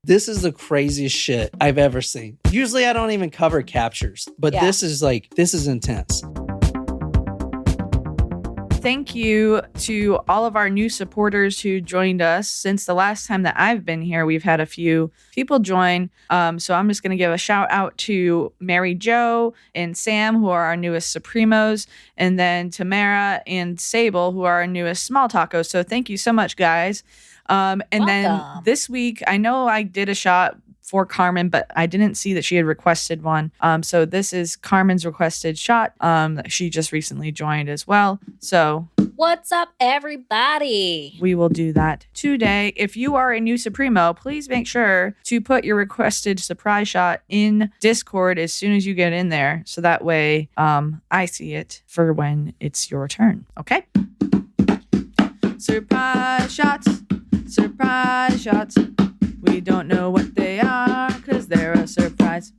This is the craziest shit I've ever seen. Usually I don't even cover captures, but this is intense. Thank you to all of our new supporters who joined us. Since the last time that I've been here, we've had a few people join. So I'm just going to give a shout out to Mary Jo and Sam, who are our newest Supremos, and then Tamara and Sable, who are our newest Small Tacos. So thank you so much, guys. And then this week, I know I did a shot for Carmen, but I didn't see that she had requested one. So this is Carmen's requested shot. She just recently joined as well. So what's up, everybody? We will do that today. If you are a new Supremo, please make sure to put your requested surprise shot in Discord as soon as you get in there. So that way I see it for when it's your turn. Okay? Surprise shots. Surprise shots. We don't know what they are because they're a surprise.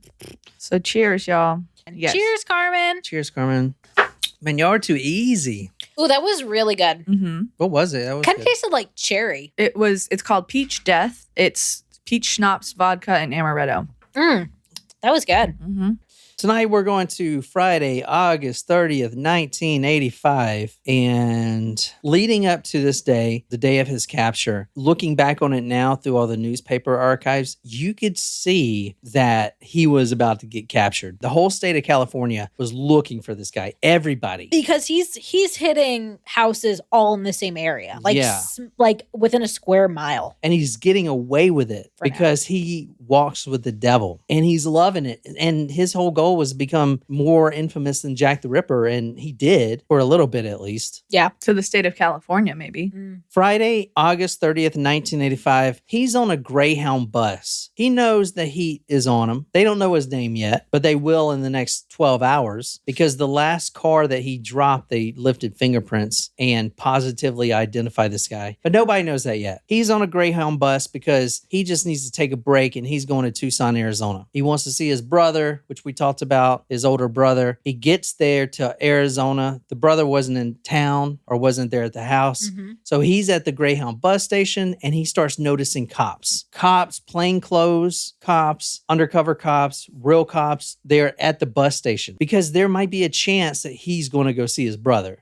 So cheers, y'all. Yes. Cheers, Carmen. Cheers, Carmen. Man, y'all are too easy. Oh, that was really good. Mm-hmm. What was it? That was kind of tasted like cherry. It's called Peach Death. It's peach schnapps, vodka, and amaretto. That was good. Mm-hmm. Tonight we're going to Friday, August 30th, 1985. And leading up to this day, the day of his capture, looking back on it now through all the newspaper archives, you could see that he was about to get captured. The whole state of California was looking for this guy. Everybody. Because he's hitting houses all in the same area. Like within a square mile. And he's getting away with it because he walks with the devil. And he's loving it. And his whole goal was to become more infamous than Jack the Ripper, and he did, for a little bit at least. Yeah. To the state of California, maybe. Friday, August 30th, 1985, he's on a Greyhound bus. He knows the heat is on him. They don't know his name yet, but they will in the next 12 hours because the last car that he dropped, they lifted fingerprints and positively identified this guy. But nobody knows that yet. He's on a Greyhound bus because he just needs to take a break, and he's going to Tucson, Arizona. He wants to see his brother, which we talked about, his older brother. He gets there to Arizona. The brother wasn't in town or wasn't there at the house. So he's at the Greyhound bus station, and he starts noticing cops. Cops, plainclothes cops, undercover cops, real cops. They're at the bus station because there might be a chance that he's going to go see his brother.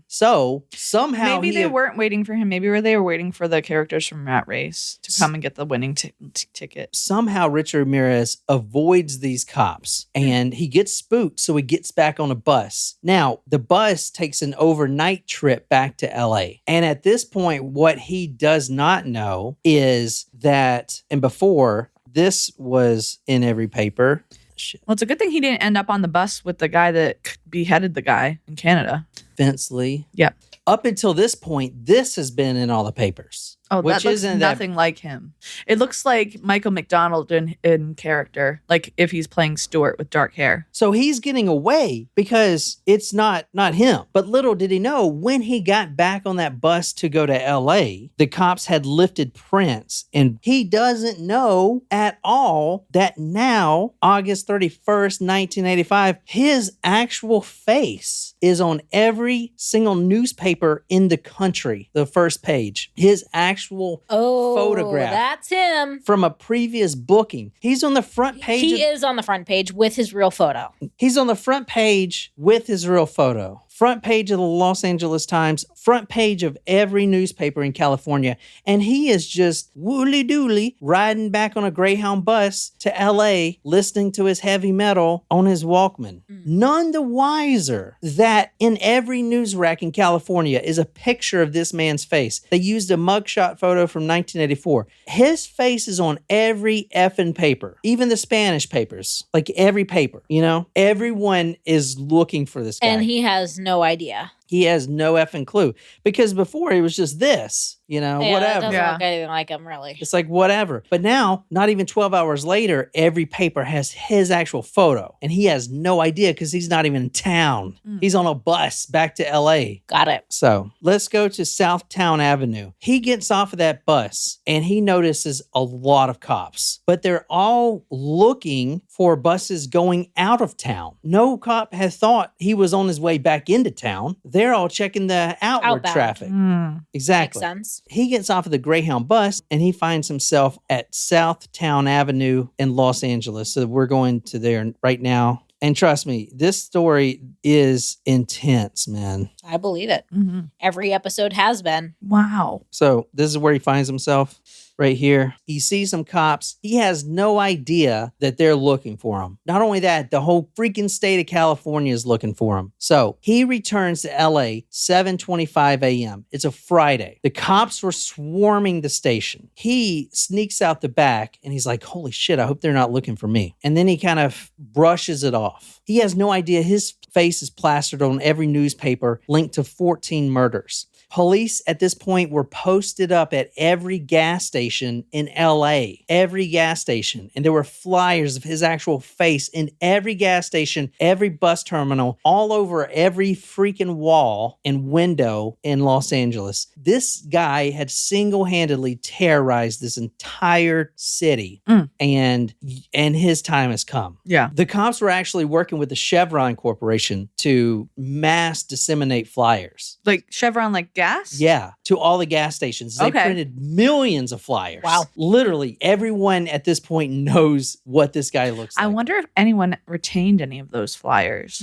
So somehow maybe they weren't waiting for him. Maybe they were waiting for the characters from Rat Race to come and get the winning ticket. Somehow Richard Ramirez avoids these cops, and he gets spooked, so he gets back on a bus. Now, the bus takes an overnight trip back to LA. And at this point, what he does not know is that, and before, this was in every paper. Shit. Well, it's a good thing he didn't end up on the bus with the guy that beheaded the guy in Canada. Vince Lee. Yep. Up until this point, this has been in all the papers. Oh, that looks nothing like him. It looks like Michael McDonald in character, like if he's playing Stuart with dark hair. So he's getting away because it's not him. But little did he know, when he got back on that bus to go to LA, the cops had lifted prints, and he doesn't know at all that now, August 31st, 1985, his actual face is on every single newspaper in the country. The first page. His actual photograph. That's him. From a previous booking. He's on the front page. He is on the front page with his real photo. He's on the front page with his real photo. Front page of the Los Angeles Times, front page of every newspaper in California. And he is just wooly-dooly riding back on a Greyhound bus to LA, listening to his heavy metal on his Walkman. None the wiser that in every news rack in California is a picture of this man's face. They used a mugshot photo from 1984. His face is on every effing paper, even the Spanish papers, like every paper, you know? Everyone is looking for this guy. And he has no idea. He has no effing clue because before it was just this, you know, whatever. It doesn't look anything like him, really. It's like whatever. But now, not even 12 hours later, every paper has his actual photo, and he has no idea because he's not even in town. He's on a bus back to LA. Got it. So let's go to Southtown Avenue. He gets off of that bus, and he notices a lot of cops, but they're all looking for buses going out of town. No cop had thought he was on his way back into town. They're they're all checking the outward Outbound. traffic. Mm. Exactly. Makes sense. He gets off of the Greyhound bus and he finds himself at Southtown Avenue in Los Angeles. So we're going to there right now. And trust me, this story is intense, man. I believe it. Mm-hmm. Every episode has been. Wow. So this is where he finds himself right here. He sees some cops. He has no idea that they're looking for him. Not only that, the whole freaking state of California is looking for him. So he returns to LA 7:25 a.m. It's a Friday. The cops were swarming the station. He sneaks out the back and he's like, holy shit, I hope they're not looking for me. And then he kind of brushes it off. He has no idea his face is plastered on every newspaper linked to 14 murders. Police at this point were posted up at every gas station in LA, every gas station. And there were flyers of his actual face in every gas station, every bus terminal, all over every freaking wall and window in Los Angeles. This guy had single-handedly terrorized this entire city. And his time has come. Yeah. The cops were actually working with the Chevron Corporation to mass disseminate flyers. Like Chevron, like gas? Yeah, to all the gas stations. They printed millions of flyers. Wow. Literally, everyone at this point knows what this guy looks like. I wonder if anyone retained any of those flyers.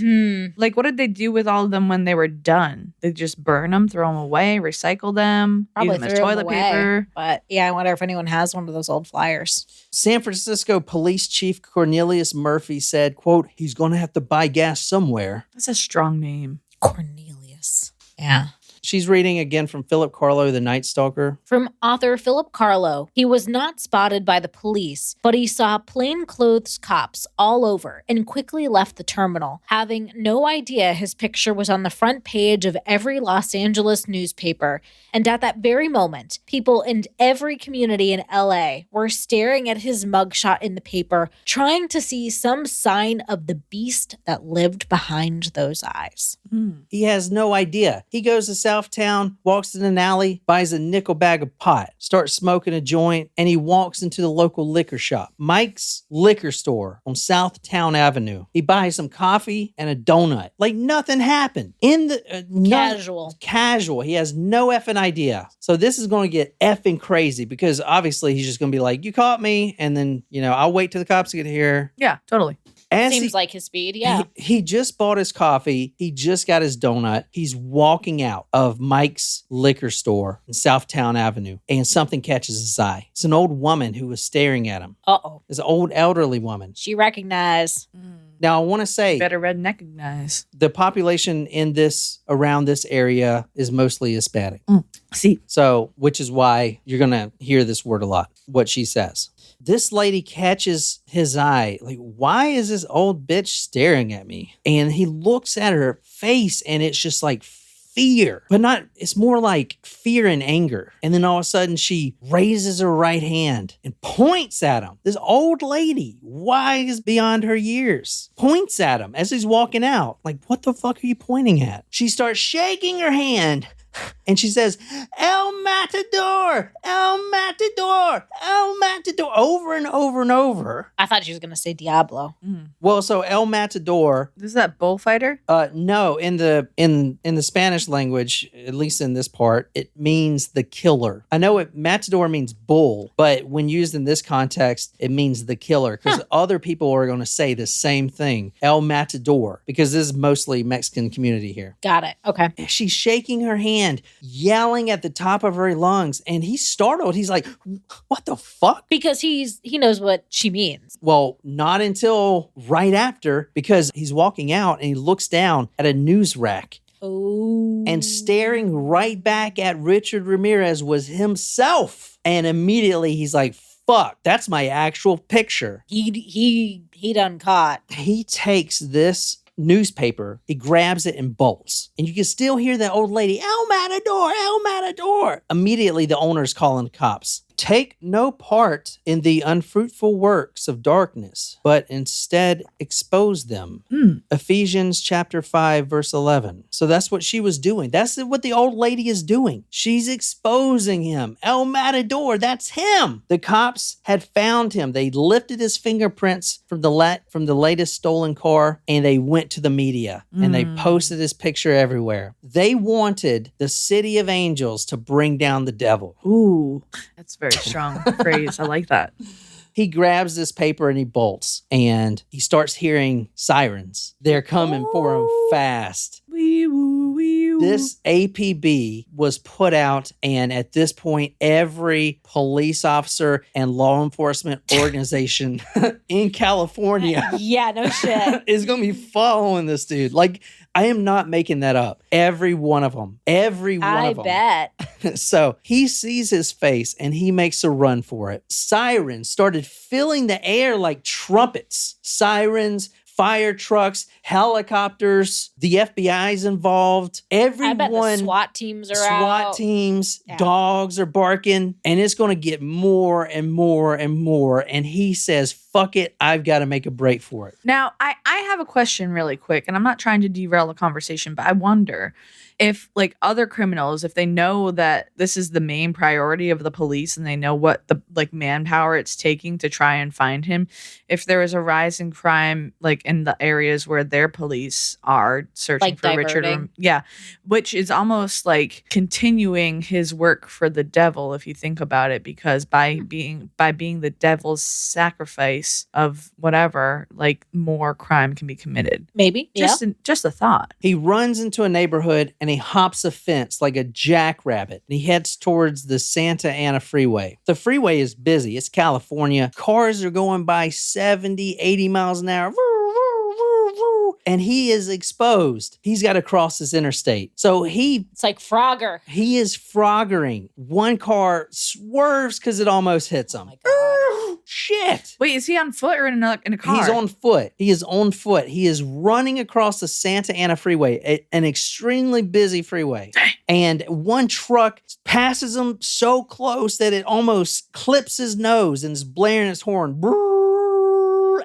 Like, what did they do with all of them when they were done? They just burn them, throw them away, recycle them, Probably use them as threw 'em toilet away. paper. But yeah, I wonder if anyone has one of those old flyers. San Francisco Police Chief Cornelius Murphy said, quote, he's going to have to buy gas somewhere. That's a strong name. Cornelius. Yeah. She's reading again from Philip Carlo, The Night Stalker. From author Philip Carlo, he was not spotted by the police, but he saw plainclothes cops all over and quickly left the terminal, having no idea his picture was on the front page of every Los Angeles newspaper. And at that very moment, people in every community in LA were staring at his mugshot in the paper, trying to see some sign of the beast that lived behind those eyes. He has no idea. He goes to Southtown, walks in an alley, buys a nickel bag of pot, starts smoking a joint, and he walks into the local liquor shop, Mike's Liquor Store on Southtown Avenue. He buys some coffee and a donut. Like nothing happened. In the casual. He has no effing idea. So this is going to get effing crazy because obviously he's just going to be like, you caught me, and then I'll wait till the cops get here. Yeah, totally. Seems like his speed, yeah. He just bought his coffee. He just got his donut. He's walking out of Mike's Liquor Store in Southtown Avenue, and something catches his eye. It's an old woman who was staring at him. Uh-oh. It's an old elderly woman. She recognized. Now, I want to say Better recognize. the population around this area is mostly Hispanic. See. So, which is why you're going to hear this word a lot, what she says. This lady catches his eye. Like, why is this old bitch staring at me? And he looks at her face and it's just like fear, but it's more like fear and anger. And then all of a sudden she raises her right hand and points at him. This old lady, wise beyond her years, points at him as he's walking out. Like, what the fuck are you pointing at? She starts shaking her hand. And she says, El Matador, El Matador, El Matador, over and over and over. I thought she was going to say Diablo. Well, so El Matador. Is that bullfighter? No, in the Spanish language, at least in this part, it means the killer. I know Matador means bull, but when used in this context, it means the killer because other people are going to say the same thing, El Matador, because this is mostly Mexican community here. Got it. Okay. She's shaking her hand, yelling at the top of her lungs, and he's startled. He's like, what the fuck? Because he knows what she means. Well, not until right after, because he's walking out and he looks down at a news rack. Oh. And staring right back at Richard Ramirez was himself. And immediately he's like, fuck, that's my actual picture. He done caught. He takes this newspaper, he grabs it and bolts. And you can still hear that old lady, El Matador, El Matador. Immediately, the owner's calling the cops. Take no part in the unfruitful works of darkness, but instead expose them. Ephesians chapter 5, verse 11. So that's what she was doing. That's what the old lady is doing. She's exposing him. El Matador, that's him. The cops had found him. They lifted his fingerprints from the latest stolen car, and they went to the media and they posted his picture everywhere. They wanted the city of angels to bring down the devil. Ooh, that's a very strong phrase. I like that. He grabs this paper and he bolts, and he starts hearing sirens. They're coming for him fast. This APB was put out, and at this point, every police officer and law enforcement organization in California Yeah, no shit. is going to be following this dude. Like, I am not making that up. Every one of them. Every one of them. I bet. So he sees his face and he makes a run for it. Sirens started filling the air like trumpets. Sirens, fire trucks, helicopters, the FBI's involved. Everyone, I bet the SWAT teams are out. SWAT teams, dogs are barking, and it's going to get more and more and more. And he says, fuck it, I've got to make a break for it. Now, I have a question really quick, and I'm not trying to derail the conversation, but I wonder if, like, other criminals, if they know that this is the main priority of the police and they know what the, like, manpower it's taking to try and find him, if there is a rise in crime, like, in the areas where their police are searching Like for Richard. Yeah, which is almost like continuing his work for the devil, if you think about it, because by being the devil's sacrifice of whatever, like, more crime can be committed. Maybe. Just a thought. He runs into a neighborhood and he hops a fence like a jackrabbit, and he heads towards the Santa Ana freeway. The freeway is busy. It's California. Cars are going by 70, 80 miles an hour. And he is exposed. He's got to cross this interstate. So It's like Frogger. he is froggering. One car swerves because it almost hits him. Oh my God. Shit. Wait, is he on foot or in a car? He's on foot. He is on foot. He is running across the Santa Ana freeway, an extremely busy freeway. And one truck passes him so close that it almost clips his nose and is blaring its horn.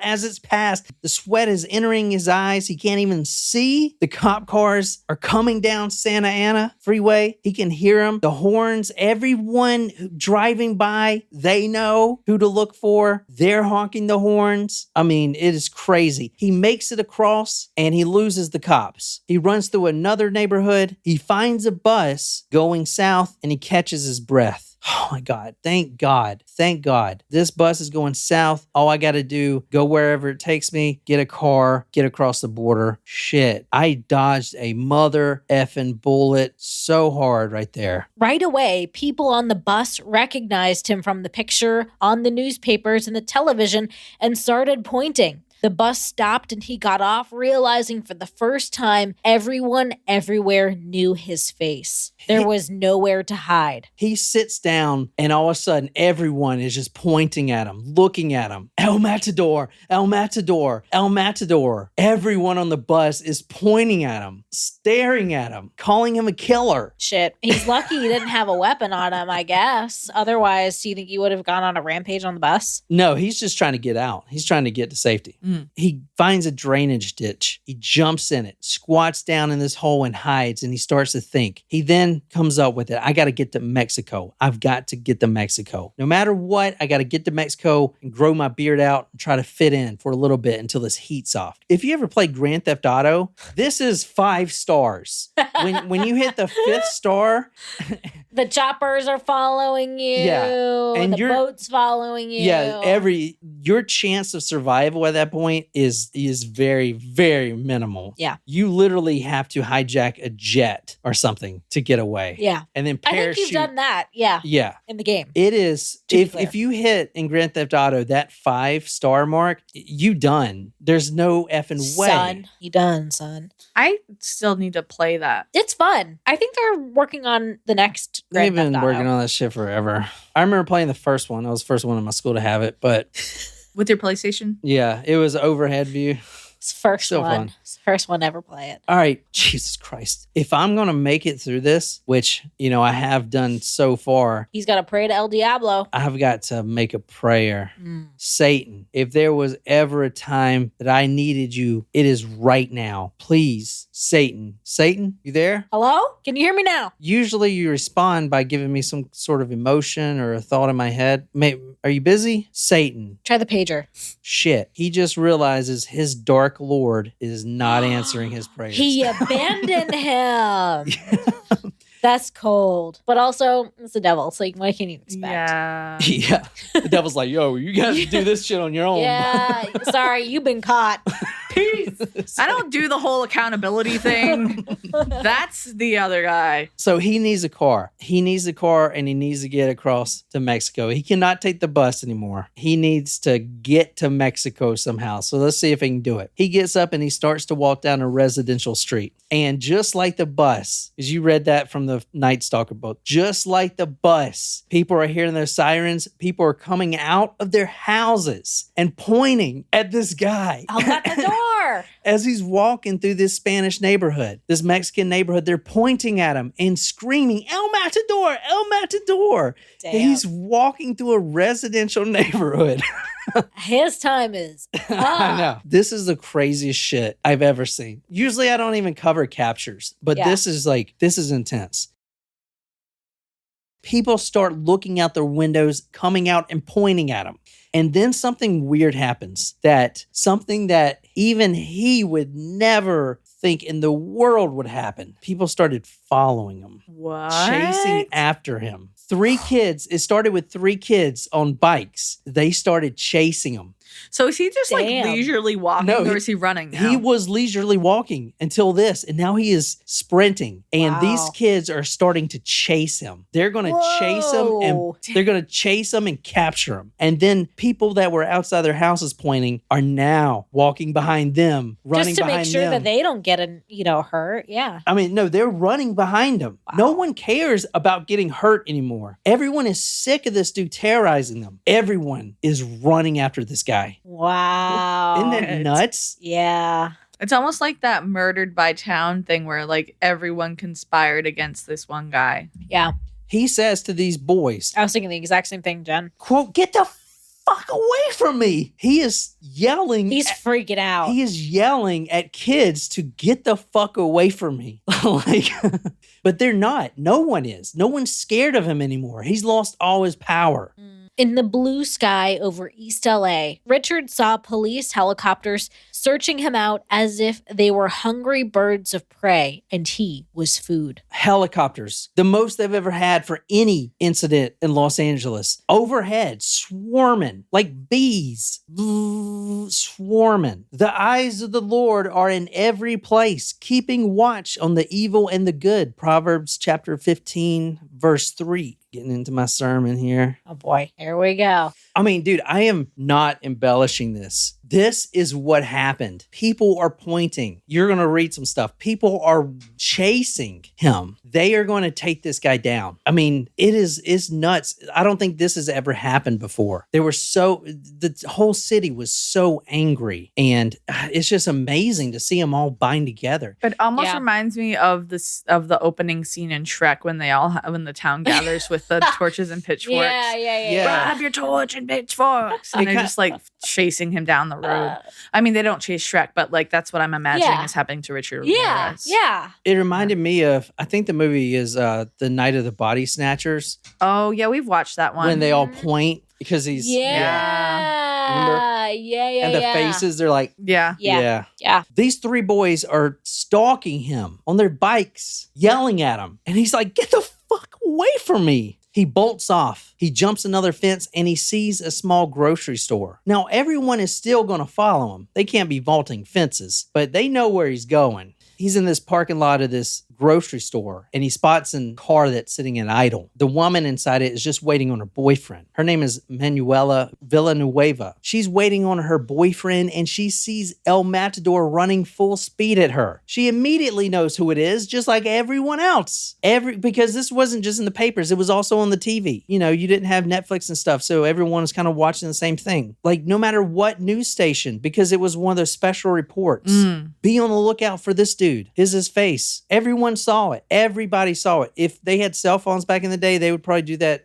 As it's passed, the sweat is entering his eyes. He can't even see. The cop cars are coming down Santa Ana freeway. He can hear them. The horns, everyone driving by, they know who to look for. They're honking the horns. I mean, it is crazy. He makes it across and he loses the cops. He runs through another neighborhood. He finds a bus going south and he catches his breath. Oh my God. Thank God. Thank God. This bus is going south. All I got to do, go wherever it takes me, get a car, get across the border. Shit. I dodged a mother effing bullet so hard right there. Right away, people on the bus recognized him from the picture on the newspapers and the television and started pointing. The bus stopped and he got off, realizing for the first time, everyone everywhere knew his face. There was nowhere to hide. He sits down and all of a sudden everyone is just pointing at him, looking at him. El Matador, El Matador, El Matador. Everyone on the bus is pointing at him, staring at him, calling him a killer. Shit. He's lucky he didn't have a weapon on him, I guess. Otherwise, do you think he would have gone on a rampage on the bus? No, he's just trying to get out. He's trying to get to safety. He finds a drainage ditch. He jumps in it, squats down in this hole and hides, and he starts to think. He then comes up with it. I got to get to Mexico. I've got to get to Mexico. No matter what, I got to get to Mexico and grow my beard out and try to fit in for a little bit until this heat's off. If you ever played Grand Theft Auto, this is 5 stars. When you hit the 5th star... The choppers are following you. Yeah. And the boat's following you. Yeah, your chance of survival at that point is very, very minimal. Yeah. You literally have to hijack a jet or something to get away. Yeah. And then I parachute. think you've done that. Yeah. Yeah. In the game. It is, if you hit in Grand Theft Auto that 5-star mark, you done. There's no effing way. Son, you done, son. I still need to play that. It's fun. I think they're working on the next They've Grand been Theft Auto. working on that shit forever. I remember playing the first one. I was the first one in my school to have it, but With your PlayStation? yeah, it was overhead view. It's the first Still one. fun. It's the first one to ever play it. All right, Jesus Christ. If I'm going to make it through this, which, I have done so far, He's got to pray to El Diablo. I've got to make a prayer. Satan, if there was ever a time that I needed you, it is right now. Please, Satan. Satan, you there? Hello? Can you hear me now? Usually you respond by giving me some sort of emotion or a thought in my head. Are you busy? Satan. Try the pager. Shit. He just realizes his dark lord is not answering his prayers. He abandoned him. That's cold. But also, it's the devil, so what can you expect? Yeah. Yeah. The devil's like, yo, you guys do this shit on your own. Yeah. Sorry, you've been caught. Peace. I don't do the whole accountability thing. That's the other guy. So he needs a car. He needs a car and he needs to get across to Mexico. He cannot take the bus anymore. He needs to get to Mexico somehow. So let's see if he can do it. He gets up and he starts to walk down a residential street. And just like the bus, as you read that from the Night Stalker book, just like the bus, people are hearing their sirens. People are coming out of their houses and pointing at this guy. I'll got the door. As he's walking through this Spanish neighborhood, this Mexican neighborhood, they're pointing at him and screaming, El Matador, El Matador. Damn. He's walking through a residential neighborhood. His time is up. I know. This is the craziest shit I've ever seen. Usually I don't even cover captures, but Yeah. this is intense. People start looking out their windows, coming out and pointing at him. And then something weird happens, something that even he would never think in the world would happen. People started following him, What? chasing after him. It started with 3 kids on bikes. They started chasing him. So is he just Damn. leisurely walking, No, or is he running now? He was leisurely walking until this, and now he is sprinting. And Wow. these kids are starting to chase him. They're going to chase him, and Whoa. they're going to chase him and capture him. And then people that were outside their houses pointing are now walking behind them, running Just to behind make sure them. that they don't get hurt. Yeah. I mean, no, they're running behind him. Wow. No one cares about getting hurt anymore. Everyone is sick of this dude terrorizing them. Everyone is running after this guy. Wow. Isn't that nuts? Yeah. It's almost like that Murdered by Town thing where everyone conspired against this one guy. Yeah. He says to these boys, I was thinking the exact same thing, Jen. quote, get the fuck away from me. He is yelling. He's freaking out. He is yelling at kids to get the fuck away from me. But they're not. No one is. No one's scared of him anymore. He's lost all his power. In the blue sky over East LA, Richard saw police helicopters searching him out as if they were hungry birds of prey and he was food. Helicopters, the most they've ever had for any incident in Los Angeles. Overhead, swarming like bees, swarming. The eyes of the Lord are in every place, keeping watch on the evil and the good. Proverbs chapter 15, verse 3. Getting into my sermon here. Oh boy, here we go. I mean, dude, I am not embellishing this. This is what happened. People are pointing. You're going to read some stuff. People are chasing him. They are going to take this guy down. I mean, it's nuts. I don't think this has ever happened before. The whole city was so angry, and it's just amazing to see them all bind together. It almost Yeah. reminds me of the opening scene in Shrek when when the town gathers with the torches and pitchforks. Yeah. Grab your torch and pitchforks, and It they're ki- just chasing him down the road. I mean, they don't chase Shrek, but that's what I'm imagining Yeah. is happening to Richard Yeah, Ramirez. yeah. It reminded me of, I think the movie is The Night of the Body Snatchers, Oh yeah, we've watched that one. when they all point because he's Yeah. Yeah, and the faces, they're like, Yeah. Yeah. These 3 boys are stalking him on their bikes, yelling at him. And he's like, get the fuck away from me. He bolts off. He jumps another fence and he sees a small grocery store. Now, everyone is still going to follow him. They can't be vaulting fences, but they know where he's going. He's in this parking lot of this grocery store and he spots a car that's sitting in idle. The woman inside it is just waiting on her boyfriend. Her name is Manuela Villanueva. She's waiting on her boyfriend and she sees El Matador running full speed at her. She immediately knows who it is, just like everyone else. Because this wasn't just in the papers, it was also on the TV. You know, you didn't have Netflix and stuff, so everyone was kind of watching the same thing. Like, no matter what news station, because it was one of those special reports. Be on the lookout for this dude. Here's his face. Everyone saw it. Everybody saw it. If they had cell phones back in the day, they would probably do that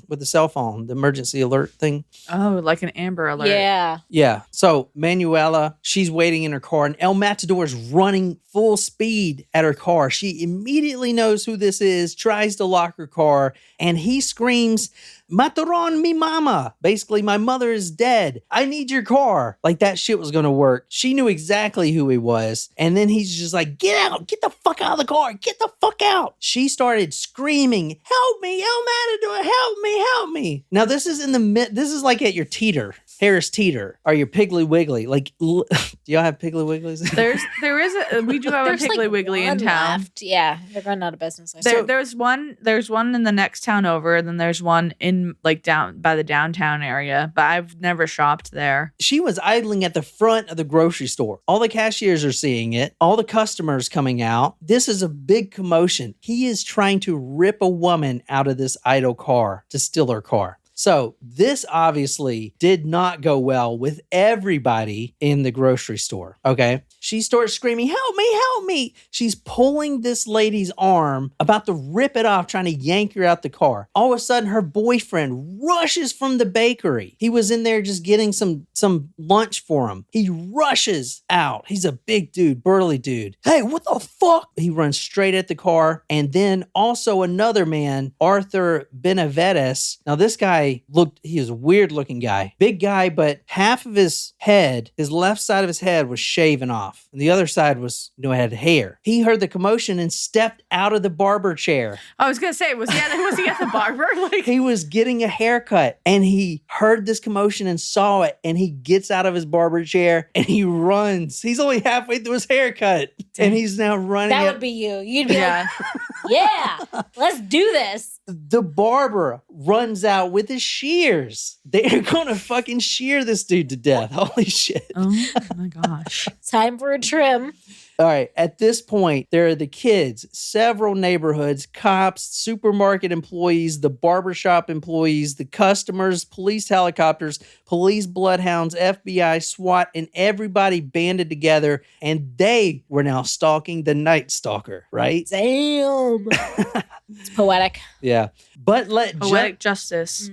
with the cell phone, the emergency alert thing. Oh, like an Amber Alert. Yeah. Yeah. So Manuela, she's waiting in her car and El Matador is running full speed at her car. She immediately knows who this is, tries to lock her car, and he screams, "Mataron mi mama." Basically, my mother is dead. I need your car. Like that shit was going to work. She knew exactly who he was. And then he's just like, get out. Get the fuck out of the car. Get the fuck out. She started screaming, "Help me, El Matador. Help me, help me." Now, this is this is like at your teeter. Harris Teeter or your Piggly Wiggly. Like, do y'all have Piggly Wigglies? We do have a Piggly like Wiggly in town. Left. Yeah, they're going out of business. There's one in the next town over, then there's one in like down by the downtown area, but I've never shopped there. She was idling at the front of the grocery store. All the cashiers are seeing it. All the customers coming out. This is a big commotion. He is trying to rip a woman out of this idle car to steal her car. So this obviously did not go well with everybody in the grocery store, okay? She starts screaming, "Help me, help me." She's pulling this lady's arm, about to rip it off, trying to yank her out the car. All of a sudden, her boyfriend rushes from the bakery. He was in there just getting some lunch for him. He rushes out. He's a big dude, burly dude. "Hey, what the fuck?" He runs straight at the car. And then also another man, Arthur Benavides. Now this guy he was a weird looking guy. Big guy, but half of his head, his left side of his head was shaven off. And the other side had hair. He heard the commotion and stepped out of the barber chair. I was going to say, was he at the barber? He was getting a haircut and he heard this commotion and saw it and he gets out of his barber chair and he runs. He's only halfway through his haircut and he's now running. That would be you. You'd be like, yeah, let's do this. The barber runs out with his shears. They're going to fucking shear this dude to death. Holy shit. Oh my gosh. Time for a trim. All right. At this point, there are the kids, several neighborhoods, cops, supermarket employees, the barbershop employees, the customers, police helicopters, police bloodhounds, FBI, SWAT, and everybody banded together. And they were now stalking the Night Stalker, right? Damn. It's poetic. Yeah. But poetic justice.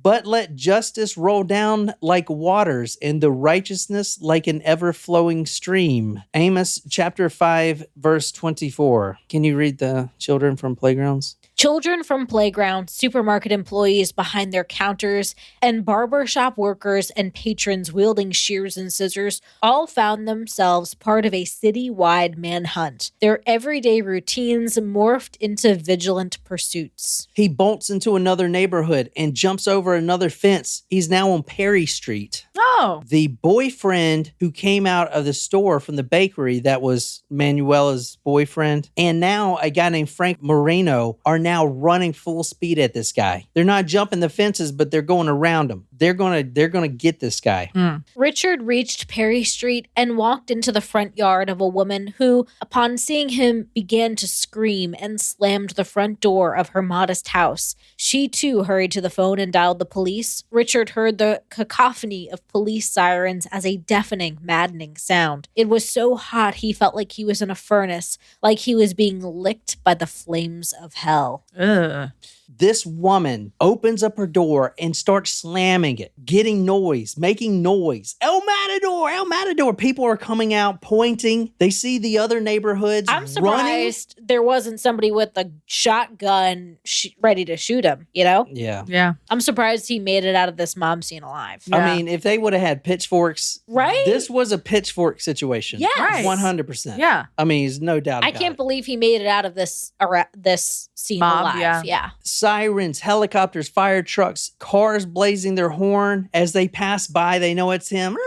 But let justice roll down like waters and the righteousness like an ever-flowing stream. Amos chapter 5, verse 24. Can you read the children from playgrounds? Children from playgrounds, supermarket employees behind their counters, and barbershop workers and patrons wielding shears and scissors all found themselves part of a city-wide manhunt. Their everyday routines morphed into vigilant pursuits. He bolts into another neighborhood and jumps over another fence. He's now on Perry Street. Oh. The boyfriend who came out of the store from the bakery, that was Manuela's boyfriend, and now a guy named Frank Moreno are now running full speed at this guy. They're not jumping the fences, but they're going around him. They're gonna get this guy. Richard reached Perry Street and walked into the front yard of a woman who, upon seeing him, began to scream and slammed the front door of her modest house. She too hurried to the phone and dialed the police. Richard heard the cacophony of police sirens as a deafening, maddening sound. It was so hot he felt like he was in a furnace, like he was being licked by the flames of hell. Ugh. This woman opens up her door and starts slamming it, getting noise, making noise. El Matador, El Matador. People are coming out, pointing. They see the other neighborhoods I'm surprised there wasn't somebody with a shotgun ready to shoot him, you know? Yeah. I'm surprised he made it out of this mob scene alive. Yeah. I mean, if they would have had pitchforks, right? This was a pitchfork situation. Yes. Right. 100%. Yeah. I mean, there's no doubt I about can't it. believe he made it out of this scene Mob, alive. yeah. Sirens, helicopters, fire trucks, cars blazing their horn. As they pass by, they know it's him.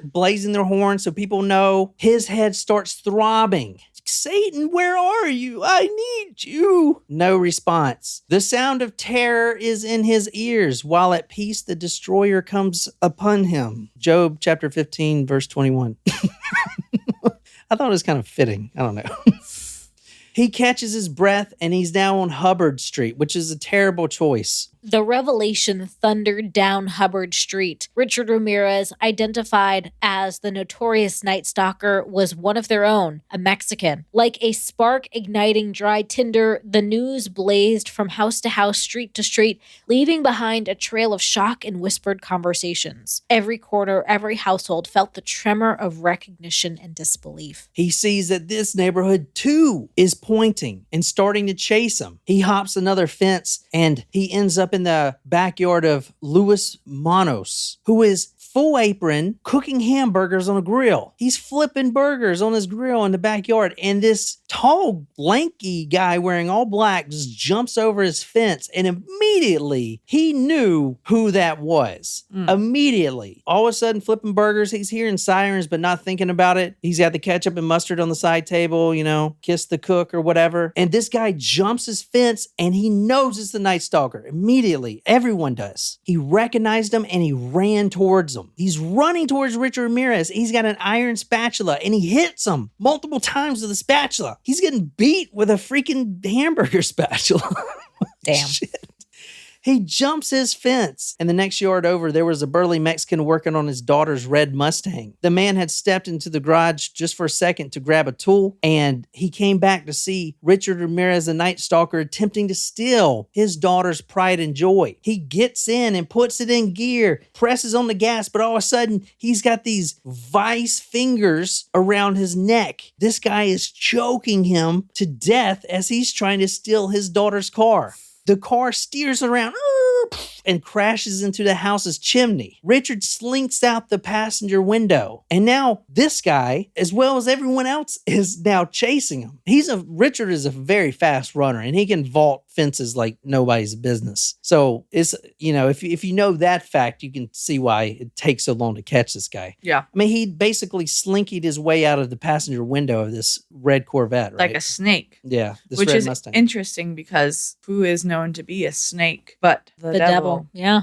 Blazing their horn so people know. His head starts throbbing. Satan, where are you? I need you. No response. The sound of terror is in his ears. While at peace, the destroyer comes upon him. Job chapter 15, verse 21. I thought it was kind of fitting. I don't know. He catches his breath and he's now on Hubbard Street, which is a terrible choice. The revelation thundered down Hubbard Street. Richard Ramirez, identified as the notorious Night Stalker, was one of their own, a Mexican. Like a spark igniting dry tinder, the news blazed from house to house, street to street, leaving behind a trail of shock and whispered conversations. Every corner, every household felt the tremor of recognition and disbelief. He sees that this neighborhood too is pointing and starting to chase him. He hops another fence and he ends up in the backyard of Luis Manos, who is full apron cooking hamburgers on a grill. He's flipping burgers on his grill in the backyard, and this tall, lanky guy wearing all black just jumps over his fence, and immediately he knew who that was. Immediately. All of a sudden, flipping burgers, he's hearing sirens but not thinking about it. He's got the ketchup and mustard on the side table, kiss the cook or whatever. And this guy jumps his fence and he knows it's the Night Stalker. Immediately. Everyone does. He recognized him and he ran towards him. He's running towards Richard Ramirez. He's got an iron spatula and he hits him multiple times with a spatula. He's getting beat with a freaking hamburger spatula. Damn. Shit. He jumps his fence. And the next yard over, there was a burly Mexican working on his daughter's red Mustang. The man had stepped into the garage just for a second to grab a tool, and he came back to see Richard Ramirez, the Night Stalker, attempting to steal his daughter's pride and joy. He gets in and puts it in gear, presses on the gas, but all of a sudden, he's got these vice fingers around his neck. This guy is choking him to death as he's trying to steal his daughter's car. The car steers around and crashes into the house's chimney. Richard slinks out the passenger window. And now this guy, as well as everyone else, is now chasing him. Richard is a very fast runner, and he can vault fences like nobody's business. So it's, if you know that fact, you can see why it takes so long to catch this guy. Yeah. I mean, he basically slinkied his way out of the passenger window of this red Corvette, right? Like a snake. Yeah. This Which red is Mustang. interesting because who is known to be a snake but the The devil. Yeah.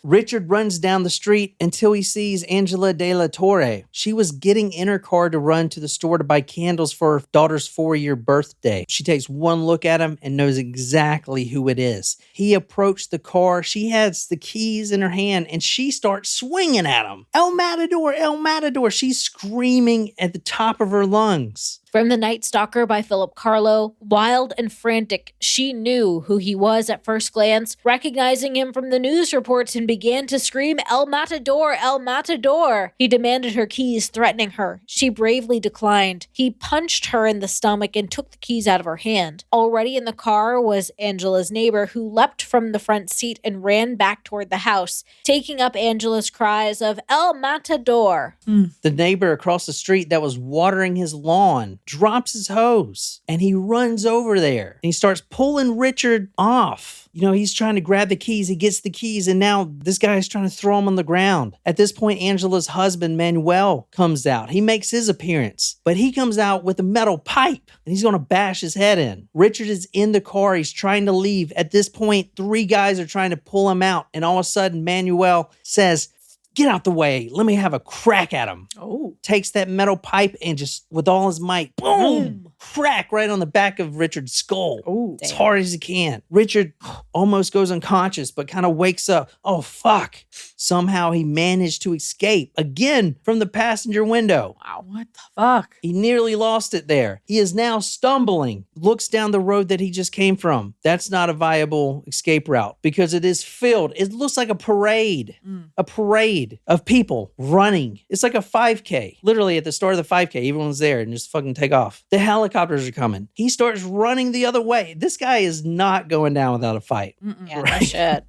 Richard runs down the street until he sees Angela de la Torre. She was getting in her car to run to the store to buy candles for her daughter's 4-year birthday. She takes one look at him and knows exactly who it is. He approached the car. She has the keys in her hand and she starts swinging at him. El Matador, El Matador. She's screaming at the top of her lungs. From The Night Stalker by Philip Carlo, wild and frantic, she knew who he was at first glance, recognizing him from the news reports, and began to scream, El Matador, El Matador. He demanded her keys, threatening her. She bravely declined. He punched her in the stomach and took the keys out of her hand. Already in the car was Angela's neighbor, who leapt from the front seat and ran back toward the house, taking up Angela's cries of El Matador. The neighbor across the street that was watering his lawn drops his hose and he runs over there and he starts pulling Richard off. He's trying to grab the keys. He gets the keys and now this guy is trying to throw him on the ground. At this point, Angela's husband, Manuel, comes out. He makes his appearance, but he comes out with a metal pipe and he's going to bash his head in. Richard is in the car. He's trying to leave. At this point, 3 guys are trying to pull him out. And all of a sudden, Manuel says, "Get out the way. Let me have a crack at him." Oh. Takes that metal pipe and just with all his might, boom, crack right on the back of Richard's skull. Oh. As hard as he can. Richard almost goes unconscious, but kind of wakes up. Oh, fuck. Somehow he managed to escape again from the passenger window. Wow. What the fuck? He nearly lost it there. He is now stumbling, looks down the road that he just came from. That's not a viable escape route because it is filled. It looks like a parade. A parade of people running. It's like a 5K. Literally at the start of the 5K, everyone's there and just fucking take off. The helicopters are coming. He starts running the other way. This guy is not going down without a fight. Yeah, no shit.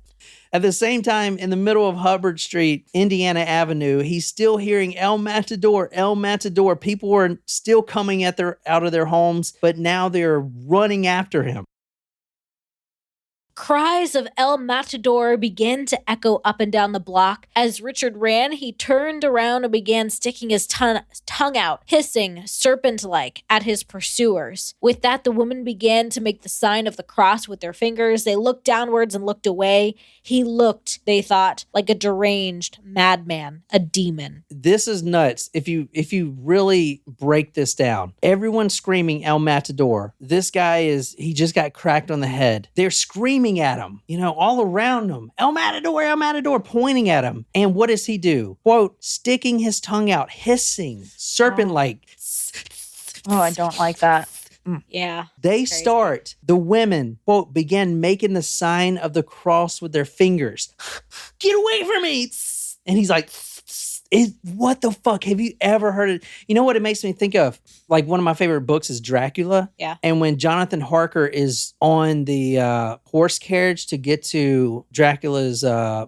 At the same time, in the middle of Hubbard Street, Indiana Avenue, he's still hearing El Matador, El Matador. People are still coming out of their homes, but now they're running after him. Cries of El Matador began to echo up and down the block. As Richard ran, he turned around and began sticking his tongue out, hissing, serpent-like, at his pursuers. With that, the women began to make the sign of the cross with their fingers. They looked downwards and looked away. He looked, they thought, like a deranged madman, a demon. This is nuts. If you really break this down, everyone's screaming El Matador. This guy he just got cracked on the head. They're screaming at him, all around him. El Matador, pointing at him. And what does he do? Quote, sticking his tongue out, hissing, serpent-like. Oh, I don't like that. Yeah. They start, the women, quote, began making the sign of the cross with their fingers. Get away from me. And he's like, what the fuck? Have you ever heard it? You know what it makes me think of? Like one of my favorite books is Dracula. Yeah. And when Jonathan Harker is on the horse carriage to get to Dracula's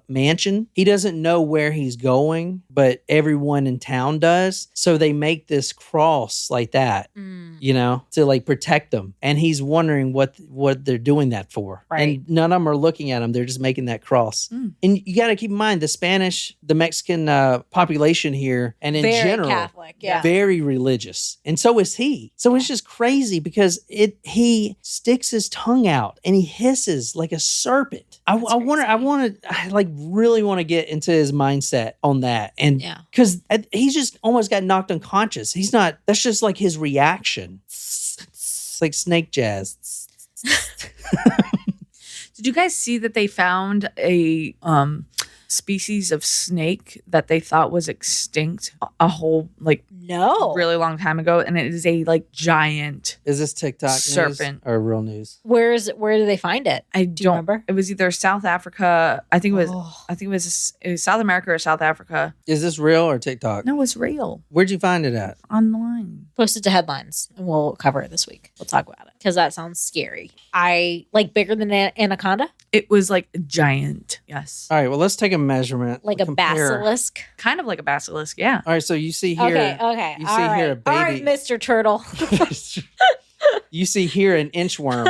mansion, he doesn't know where he's going, but everyone in town does. So they make this cross like that, to like protect them. And he's wondering what they're doing that for. Right. And none of them are looking at him. They're just making that cross. And you got to keep in mind the Mexican population here, and in very general, Catholic, yeah. very religious. And so is he. So it's just crazy because he sticks his tongue out and he hisses like a serpent. I really want to get into his mindset on that. And because he's just almost got knocked unconscious. That's just like his reaction. It's like snake jazz. Did you guys see that they found a species of snake that they thought was extinct a whole really long time ago, and it is a giant Is this TikTok serpent news or real news? Where did they find it? I Do you remember? It was either South Africa. I think it was South America or South Africa. Is this real or TikTok? No, it's real. Where'd you find it at? Online. Post it to headlines and we'll cover it this week. We'll talk about it because that sounds scary. Bigger than an anaconda? It was like a giant. Yes. All right, well, let's take a measurement. Like a basilisk? Kind of like a basilisk, yeah. All right, so you see here. Okay. You see here a baby. All right, Mr. Turtle. You see here an inchworm.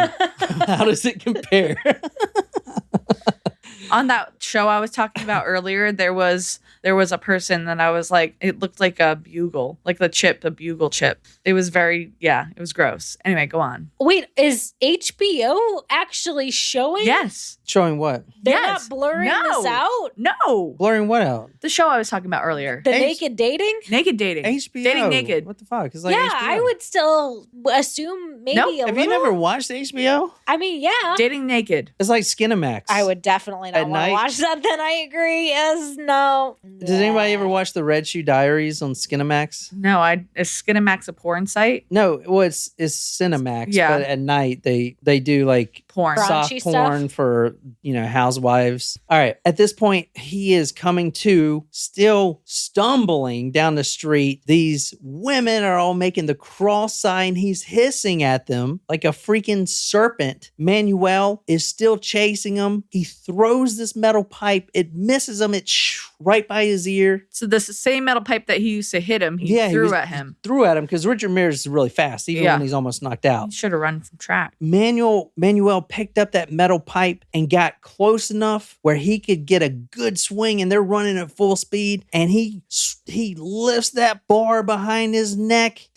How does it compare? On that show I was talking about earlier, there was a person that I was like, it looked like a bugle, like the bugle chip. It was it was gross. Anyway, go on. Wait, is HBO actually showing? Yes. Showing what? They're not blurring this out? No. Blurring what out? The show I was talking about earlier. The naked dating? Naked dating. HBO. Dating naked. What the fuck? It's like Yeah, HBO. I would still assume maybe Nope. a Have little. you never watched HBO? I mean, yeah. Dating naked. It's like Skinamax. I would definitely not At want to night? watch that. Then I agree. No. Does anybody ever watch the Red Shoe Diaries on Skinamax? No, is Skinamax a porn site? No, well, it's Cinemax. Yeah. But at night they do like Porn. soft Raunchy porn stuff? for housewives. All right. At this point, he is coming to, still stumbling down the street. These women are all making the cross sign. He's hissing at them like a freaking serpent. Manuel is still chasing him. He throws this metal pipe. It misses him. It's right by his ear. So this is the same metal pipe that he used to hit him, he threw at him. Threw at him because Richard Ramirez is really fast, even when he's almost knocked out. He should have run from track. Manuel picked up that metal pipe and got close enough where he could get a good swing, and they're running at full speed, and he lifts that bar behind his neck.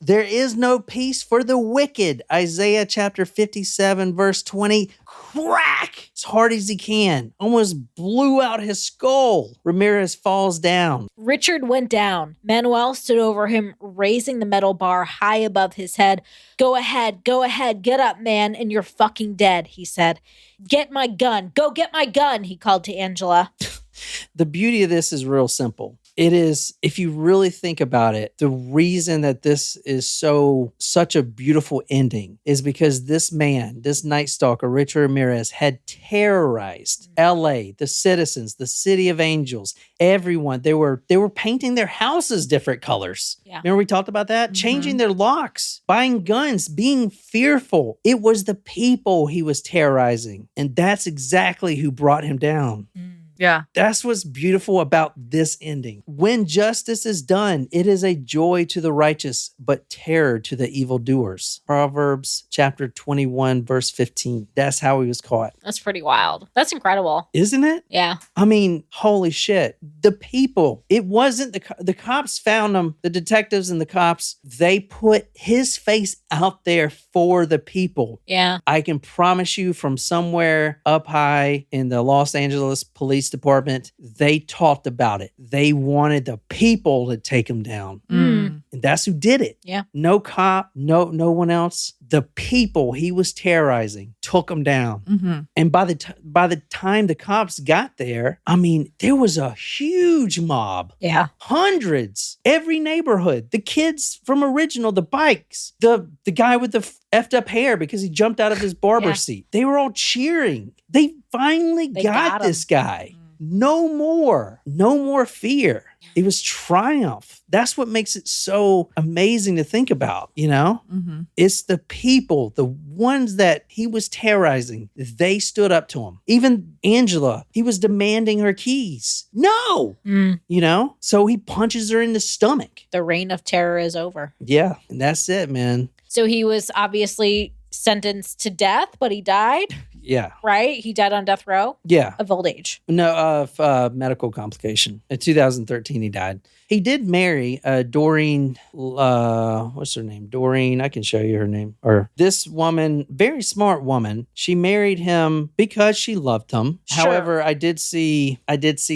There is no peace for the wicked. Isaiah chapter 57 verse 20. Crack! As hard as he can. Almost blew out his skull. Ramirez falls down. Richard went down. Manuel stood over him, raising the metal bar high above his head. Go ahead, get up, man, and you're fucking dead, he said. Get my gun. Go get my gun, he called to Angela. The beauty of this is real simple. It is, if you really think about it, the reason that this is such a beautiful ending is because this man, this Night Stalker, Richard Ramirez, had terrorized LA, the citizens, the city of angels, everyone. They were painting their houses different colors. Yeah. Remember we talked about that? Mm-hmm. Changing their locks, buying guns, being fearful. It was the people he was terrorizing. And that's exactly who brought him down. Yeah. That's what's beautiful about this ending. When justice is done, it is a joy to the righteous, but terror to the evildoers. Proverbs chapter 21, verse 15. That's how he was caught. That's pretty wild. That's incredible. Isn't it? Yeah. I mean, holy shit. The people, it wasn't the cops found him, the detectives and the cops, they put his face out there for the people. Yeah. I can promise you from somewhere up high in the Los Angeles Police Department, they talked about it. They wanted the people to take him down. Mm. And that's who did it. Yeah. No cop, no one else. The people he was terrorizing took him down. Mm-hmm. And by the time the cops got there, I mean, there was a huge mob. Yeah. Hundreds. Every neighborhood. The kids from Original, the bikes, the guy with the effed up hair because he jumped out of his barber Yeah. seat. They were all cheering. They finally got got this guy. No more fear. It was triumph. That's what makes it so amazing to think about, you know? Mm-hmm. It's the people, the ones that he was terrorizing. They stood up to him. Even Angela, he was demanding her keys. No, Mm. you know? So he punches her in the stomach. The reign of terror is over. Yeah, and that's it, man. So he was obviously sentenced to death, but he died, Yeah, right? He died on death row yeah. of old age. No, of medical complication. In 2013, he died. He did marry Doreen, what's her name? Doreen, I can show you her name. Or this woman, very smart woman. She married him because she loved him. Sure. However, I did see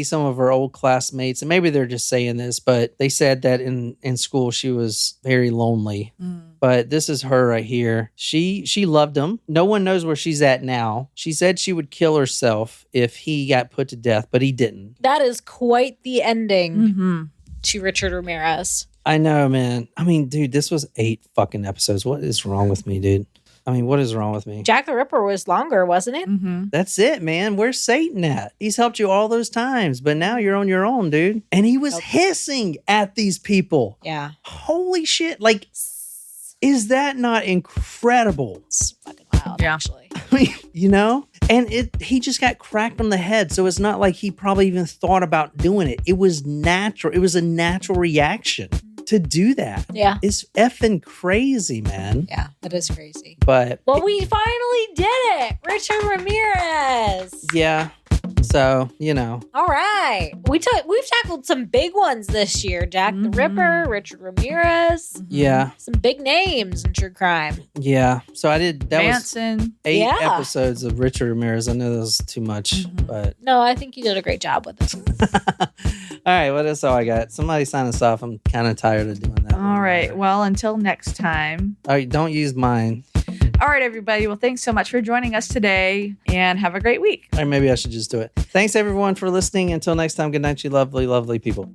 some of her old classmates, and maybe they're just saying this, but they said that in school she was very lonely. But this is her right here. She loved him. No one knows where she's at now. She said she would kill herself if he got put to death, but he didn't. That is quite the ending Mm-hmm. to Richard Ramirez. I know, man. I mean, dude, this was 8 fucking episodes. What is wrong with me, dude? I mean, what is wrong with me? Jack the Ripper was longer, wasn't it? Mm-hmm. That's it, man. Where's Satan at? He's helped you all those times, but now you're on your own, dude. And he was Nope. hissing at these people. Yeah. Holy shit. Like, is that not incredible? It's fucking wild, Yeah. actually. I mean, you know? And he just got cracked on the head. So it's not like he probably even thought about doing it. It was natural. It was a natural reaction to do that. Yeah. It's effing crazy, man. Yeah, that is crazy. But Well, we finally did it. Richard Ramirez. yeah. So, you know. All right. We've tackled some big ones this year. Jack the Ripper, Richard Ramirez. Yeah. Some big names in true crime. Yeah. So I did that was Manson. 8 Yeah. episodes of Richard Ramirez. I know that was too much, but No, I think you did a great job with this. all right, well, that's all I got. Somebody sign us off. I'm kind of tired of doing that. All right. Well, until next time. All right, don't use mine. All right, everybody. Well, thanks so much for joining us today and have a great week. Or maybe I should just do it. Thanks, everyone, for listening. Until next time, good night, you lovely, lovely people.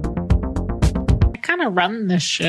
I kind of run this shit.